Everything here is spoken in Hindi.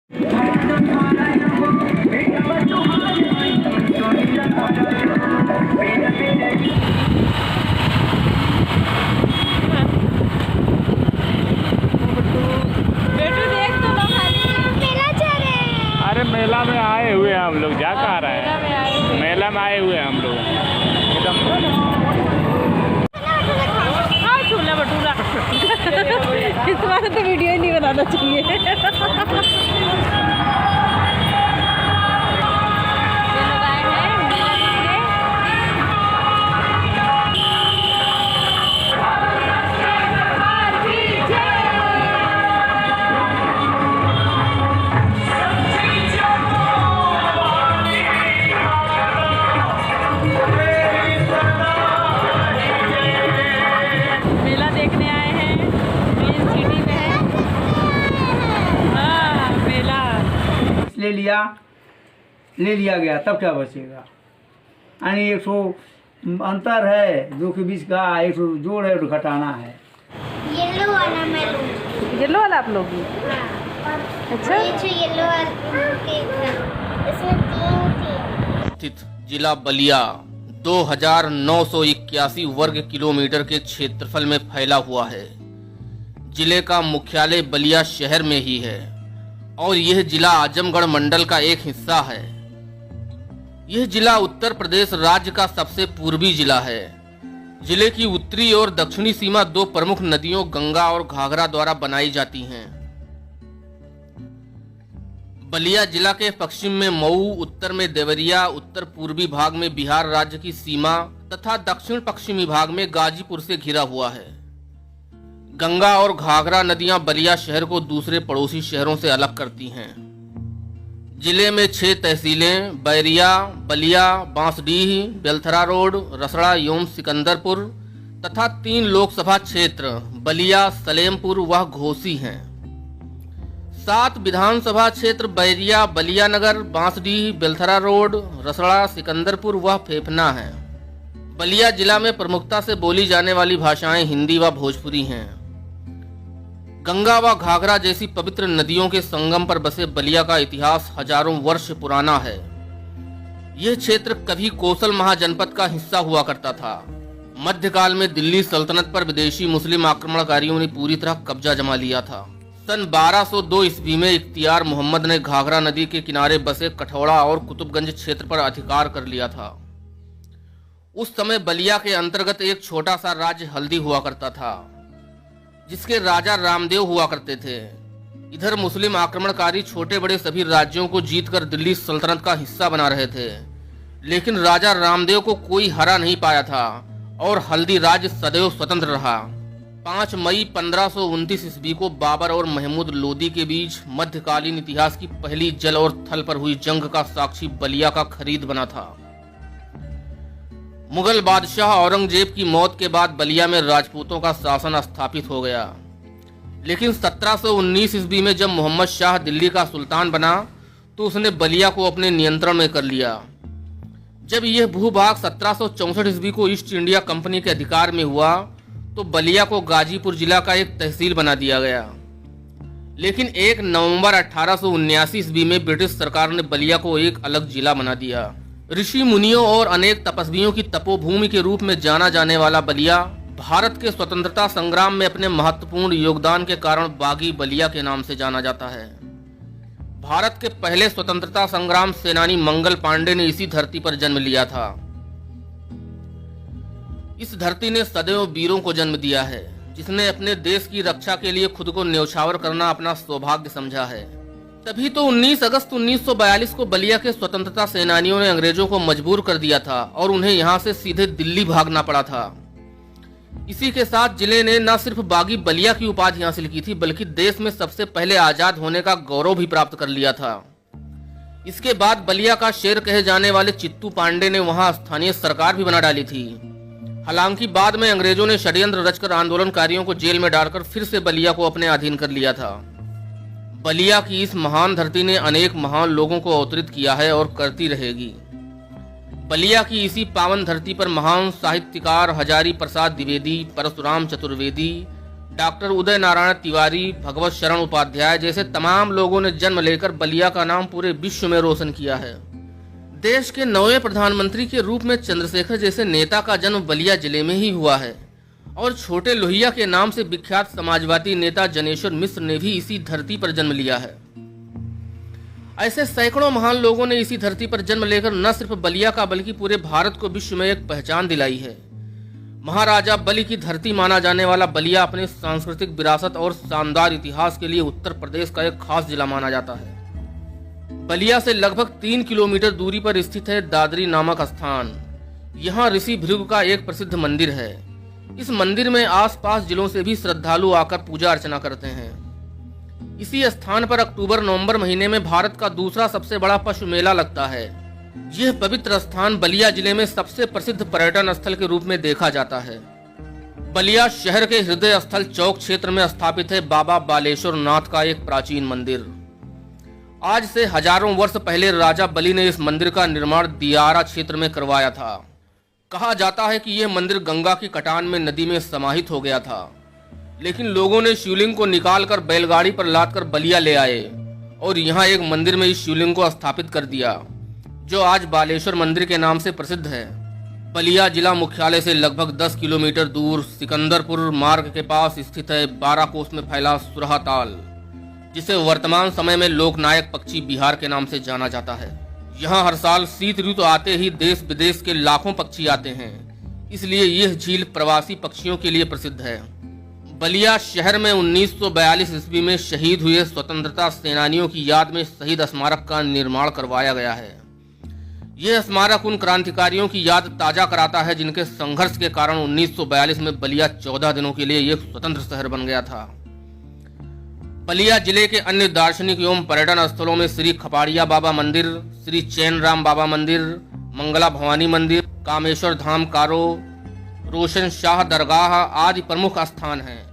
अरे मेला में आए हुए हैं हम लोग, जा कहाँ रहे हैं, मेला में आए हुए हैं हम लोग एकदम। हाँ छोला भटूरा इस बार तो वीडियो ही नहीं बनाना चाहिए। मेला देखने आए हैं, मेन सिटी में है। हाँ मेला ले लिया गया, तब क्या बचेगा। यानी एक सौ अंतर है दो के बीच का, एक सौ जोड़ है, एक घटाना है। येलो वाला मैं लूँगी। येलो वाला आप लोगी? हाँ। अच्छा ये जो येलो वाला इसमें तीन स्थित जिला बलिया 2981 वर्ग किलोमीटर के क्षेत्रफल में फैला हुआ है। जिले का मुख्यालय बलिया शहर में ही है और यह जिला आजमगढ़ मंडल का एक हिस्सा है। यह जिला उत्तर प्रदेश राज्य का सबसे पूर्वी जिला है। जिले की उत्तरी और दक्षिणी सीमा दो प्रमुख नदियों गंगा और घाघरा द्वारा बनाई जाती हैं। बलिया जिला के पश्चिम में मऊ, उत्तर में देवरिया, उत्तर पूर्वी भाग में बिहार राज्य की सीमा तथा दक्षिण पश्चिमी भाग में गाजीपुर से घिरा हुआ है। गंगा और घाघरा नदियां बलिया शहर को दूसरे पड़ोसी शहरों से अलग करती हैं। जिले में 6 तहसीलें बैरिया, बलिया, बांसडीह, बेलथरा रोड, रसड़ा एवं सिकंदरपुर तथा 3 लोकसभा क्षेत्र बलिया, सलेमपुर व घोसी हैं। 7 विधानसभा क्षेत्र बैरिया, बलिया नगर, बांसडीह, बेलथरा रोड, रसड़ा, सिकंदरपुर व फेफना हैं। बलिया जिला में प्रमुखता से बोली जाने वाली भाषाएं हिंदी व भोजपुरी हैं। गंगा व घाघरा जैसी पवित्र नदियों के संगम पर बसे बलिया का इतिहास हजारों वर्ष पुराना है। यह क्षेत्र कभी कोसल महाजनपद का हिस्सा हुआ करता था। मध्यकाल में दिल्ली सल्तनत पर विदेशी मुस्लिम आक्रमणकारियों ने पूरी तरह कब्जा जमा लिया था। सन 1202 ईस्वी में इख्तियार मोहम्मद ने घाघरा नदी के किनारे बसे कठौड़ा और कुतुबगंज क्षेत्र पर अधिकार कर लिया था। उस समय बलिया के अंतर्गत एक छोटा सा राज्य हल्दी हुआ करता था, जिसके राजा रामदेव हुआ करते थे। इधर मुस्लिम आक्रमणकारी छोटे बड़े सभी राज्यों को जीतकर दिल्ली सल्तनत का हिस्सा बना रहे थे, लेकिन राजा रामदेव को कोई हरा नहीं पाया था और हल्दी राज्य सदैव स्वतंत्र रहा। 5 मई 1529 ईस्वी को बाबर और महमूद लोदी के बीच मध्यकालीन इतिहास की पहली जल और थल पर हुई जंग का साक्षी बलिया का खरीद बना था। मुगल बादशाह औरंगजेब की मौत के बाद बलिया में राजपूतों का शासन स्थापित हो गया, लेकिन 1719 ईस्वी में जब मोहम्मद शाह दिल्ली का सुल्तान बना तो उसने बलिया को अपने नियंत्रण में कर लिया। जब यह भूभाग 1764 ईस्वी को ईस्ट इंडिया कंपनी के अधिकार में हुआ तो बलिया को गाजीपुर जिला का एक तहसील बना दिया गया। लेकिन 1 नवंबर 1879 ईस्वी में ब्रिटिश सरकार ने बलिया को एक अलग जिला बना दिया। ऋषि मुनियों और अनेक तपस्वियों की तपोभूमि के रूप में जाना जाने वाला बलिया भारत के स्वतंत्रता संग्राम में अपने महत्वपूर्ण योगदान के कारण बागी बलिया के नाम से जाना जाता है। भारत के पहले स्वतंत्रता संग्राम सेनानी मंगल पांडे ने इसी धरती पर जन्म लिया था। इस धरती ने सदैव वीरों को जन्म दिया है, जिसने अपने देश की रक्षा के लिए खुद को न्यौछावर करना अपना सौभाग्य समझा है। तभी तो 19 अगस्त 1942 को बलिया के स्वतंत्रता सेनानियों ने अंग्रेजों को मजबूर कर दिया था और उन्हें यहां से सीधे दिल्ली भागना पड़ा था। इसी के साथ जिले ने न सिर्फ बागी बलिया की उपाधि हासिल की थी, बल्कि देश में सबसे पहले आजाद होने का गौरव भी प्राप्त कर लिया था। इसके बाद बलिया का शेर कहे जाने वाले चित्तू पांडे ने वहां स्थानीय सरकार भी बना डाली थी। हालांकि बाद में अंग्रेजों ने षड्यंत्र रचकर आंदोलनकारियों को जेल में डालकर फिर से बलिया को अपने अधीन कर लिया था। बलिया की इस महान धरती ने अनेक महान लोगों को अवतरित किया है और करती रहेगी। बलिया की इसी पावन धरती पर महान साहित्यकार हजारी प्रसाद द्विवेदी, परशुराम चतुर्वेदी, डॉक्टर उदय नारायण तिवारी, भगवत शरण उपाध्याय जैसे तमाम लोगों ने जन्म लेकर बलिया का नाम पूरे विश्व में रोशन किया है। देश के 9वें प्रधानमंत्री के रूप में चंद्रशेखर जैसे नेता का जन्म बलिया जिले में ही हुआ है और छोटे लोहिया के नाम से विख्यात समाजवादी नेता जनेश्वर मिश्र ने भी इसी धरती पर जन्म लिया है। ऐसे सैकड़ों महान लोगों ने इसी धरती पर जन्म लेकर न सिर्फ बलिया का बल्कि पूरे भारत को विश्व में एक पहचान दिलाई है। महाराजा बलि की धरती माना जाने वाला बलिया अपने सांस्कृतिक विरासत और शानदार इतिहास के लिए उत्तर प्रदेश का एक खास जिला माना जाता है। बलिया से लगभग 3 किलोमीटर दूरी पर स्थित है दादरी नामक स्थान। यहाँ ऋषि भृगु का एक प्रसिद्ध मंदिर है। इस मंदिर में आसपास जिलों से भी श्रद्धालु आकर पूजा अर्चना करते हैं। इसी स्थान पर अक्टूबर-नवंबर महीने में भारत का दूसरा सबसे बड़ा पशु मेला लगता है। यह पवित्र स्थान बलिया जिले में सबसे प्रसिद्ध पर्यटन स्थल के रूप में देखा जाता है। बलिया शहर के हृदय स्थल चौक क्षेत्र में स्थापित है बाबा बालेश्वर नाथ का एक प्राचीन मंदिर। आज से हजारों वर्ष पहले राजा बलि ने इस मंदिर का निर्माण दियारा क्षेत्र में करवाया था। कहा जाता है कि यह मंदिर गंगा की कटान में नदी में समाहित हो गया था, लेकिन लोगों ने शिवलिंग को निकालकर बैलगाड़ी पर लादकर बलिया ले आए और यहाँ एक मंदिर में इस शिवलिंग को स्थापित कर दिया, जो आज बालेश्वर मंदिर के नाम से प्रसिद्ध है। बलिया जिला मुख्यालय से लगभग 10 किलोमीटर दूर सिकंदरपुर मार्ग के पास स्थित है 12 कोस में फैला सुरहा ताल, जिसे वर्तमान समय में लोकनायक पक्षी बिहार के नाम से जाना जाता है। यहाँ हर साल शीत ऋतु आते ही देश विदेश के लाखों पक्षी आते हैं, इसलिए यह झील प्रवासी पक्षियों के लिए प्रसिद्ध है। बलिया शहर में 1942 ईस्वी में शहीद हुए स्वतंत्रता सेनानियों की याद में शहीद स्मारक का निर्माण करवाया गया है। यह स्मारक उन क्रांतिकारियों की याद ताजा कराता है जिनके संघर्ष के कारण 1942 में बलिया 14 दिनों के लिए एक स्वतंत्र शहर बन गया था। बलिया जिले के अन्य दार्शनिक एवं पर्यटन स्थलों में श्री खपाड़िया बाबा मंदिर, श्री चैनराम बाबा मंदिर, मंगला भवानी मंदिर, कामेश्वर धाम कारो, रोशन शाह दरगाह आदि प्रमुख स्थान हैं।